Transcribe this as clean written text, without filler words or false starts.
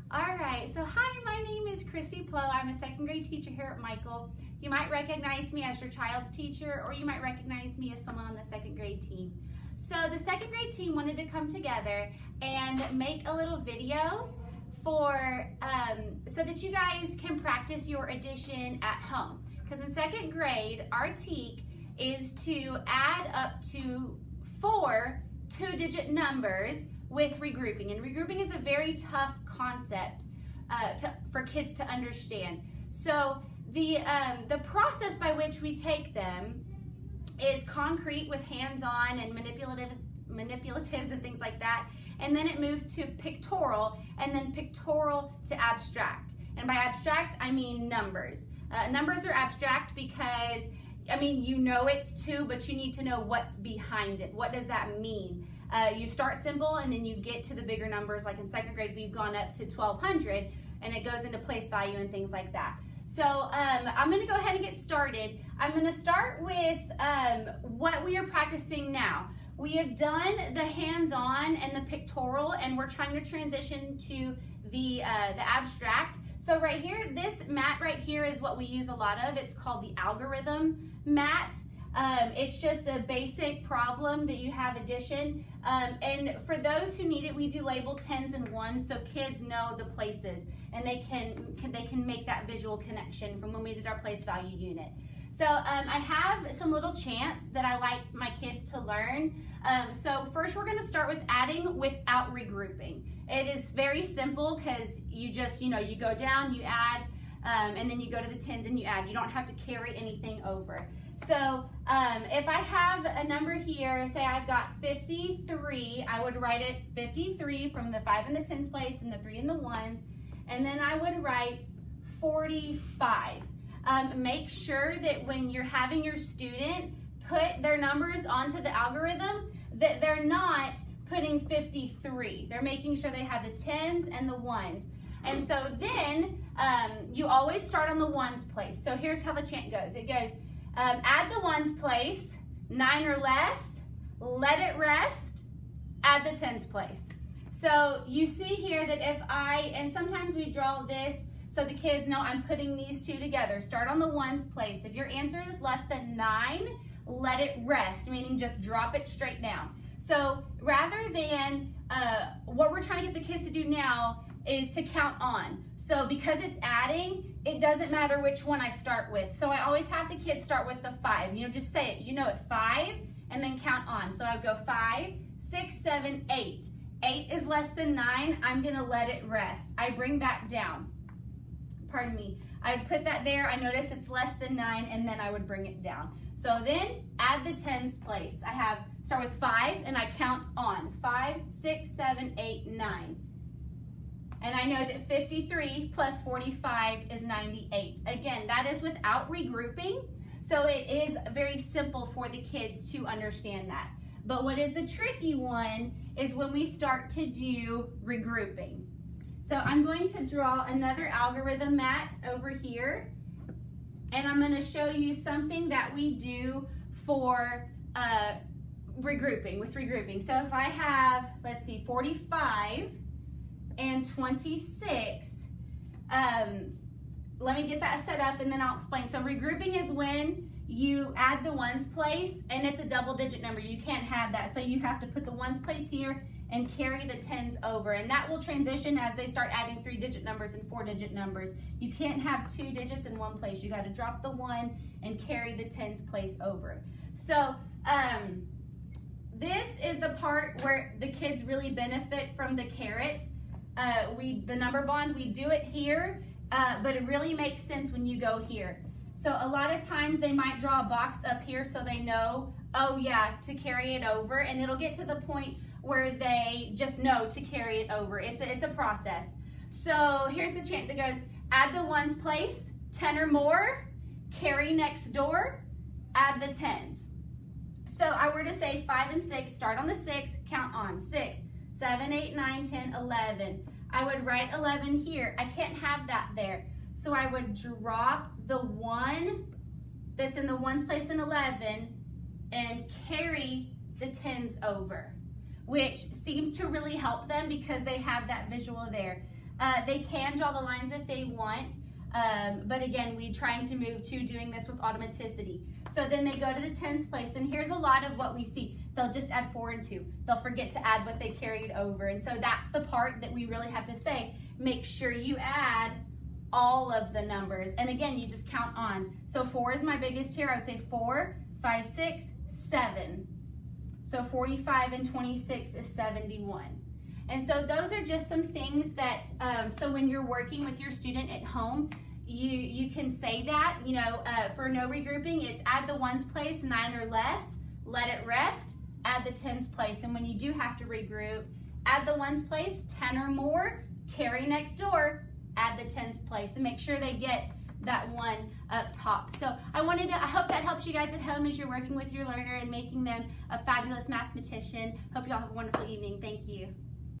All right, so hi, my name is Christy Plow. I'm a second grade teacher here at Michael. You might recognize me as your child's teacher, or you might recognize me as someone on the second grade team. So the second grade team wanted to come together and make a little video for so that you guys can practice your addition at home. Because in second grade, our TEK is to add up to 4 two-digit numbers with regrouping. And regrouping is a very tough concept for kids to understand. So the process by which we take them is concrete with hands-on and manipulatives and things like that. And then it moves to pictorial, and then pictorial to abstract. And by abstract, I mean numbers. Numbers are abstract because, I mean, you know it's 2, but you need to know what's behind it. What does that mean? You start simple and then you get to the bigger numbers. Like in second grade, we've gone up to 1200 and it goes into place value and things like that. So I'm gonna go ahead and get started. I'm gonna start with what we are practicing now. We have done the hands-on and the pictorial, and we're trying to transition to the abstract. So right here, this mat right here is what we use a lot of. It's called the algorithm mat. It's just a basic problem that you have addition. And for those who need it, we do label 10s and 1s so kids know the places and they can make that visual connection from when we did our place value unit. So I have some little chants that I like my kids to learn. So first we're going to start with adding without regrouping. It is very simple because you just, you go down, you add, and then you go to the 10s and you add. You don't have to carry anything over. So if I have a number here, say I've got 53, I would write it 53 from the 5 in the 10s place and the 3 in the 1s, and then I would write 45. Make sure that when you're having your student put their numbers onto the algorithm, that they're not putting 53. They're making sure they have the 10s and the 1s. And so then you always start on the 1s place. So here's how the chant goes. It goes, add the 1s place, 9 or less, let it rest, add the 10s place. So you see here that if and sometimes we draw this so the kids know I'm putting these two together. Start on the 1s place. If your answer is less than 9, let it rest, meaning just drop it straight down. So rather than, what we're trying to get the kids to do now is to count on. So because it's adding, it doesn't matter which one I start with. So I always have the kids start with the 5. Just say it. You know it, 5, and then count on. So I would go 5, 6, 7, 8. 8 is less than 9. I'm going to let it rest. I bring that down. Pardon me. I would put that there. I notice it's less than 9, and then I would bring it down. So then add the 10s place. I start with 5, and I count on. 5, 6, 7, 8, 9. And I know that 53 plus 45 is 98. Again, that is without regrouping, so it is very simple for the kids to understand that. But what is the tricky one is when we start to do regrouping. So I'm going to draw another algorithm mat over here, and I'm going to show you something that we do for regrouping, with regrouping. So if I have, let's see, 45 and 26, let me get that set up and then I'll explain. So regrouping is when you add the 1s place and it's a double-digit number. You can't have that, so you have to put the 1s place here and carry the 10s over, and that will transition as they start adding 3-digit numbers and 4-digit numbers. You can't have 2 digits in one place. You got to drop the 1 and carry the 10s place over. So this is the part where the kids really benefit from the caret. The number bond, we do it here, but it really makes sense when you go here. So a lot of times they might draw a box up here so they know, oh yeah, to carry it over, and it'll get to the point where they just know to carry it over. It's a process. So here's the chant that goes, add the 1s place, 10 or more, carry next door, add the 10s. So I were to say 5 and 6, start on the 6, count on 6, 7, 8, 9, 10, 11. I would write 11 here. I can't have that there. So I would drop the 1 that's in the 1s place in 11 and carry the 10s over, which seems to really help them because they have that visual there. They can draw the lines if they want, but again, we're trying to move to doing this with automaticity. So then they go to the tens place, and here's a lot of what we see. They'll just add 4 and 2. They'll forget to add what they carried over, and so that's the part that we really have to say. Make sure you add all of the numbers, and again, you just count on. So 4 is my biggest here. I would say 4, 5, 6, 7. So 45 and 26 is 71. And so those are just some things that, so when you're working with your student at home, you can say that, you know, for no regrouping, it's add the ones place, 9 or less, let it rest, add the tens place. And when you do have to regroup, add the ones place, 10 or more, carry next door, add the tens place, and make sure they get that one up top. So I hope that helps you guys at home as you're working with your learner and making them a fabulous mathematician. Hope you all have a wonderful evening. Thank you.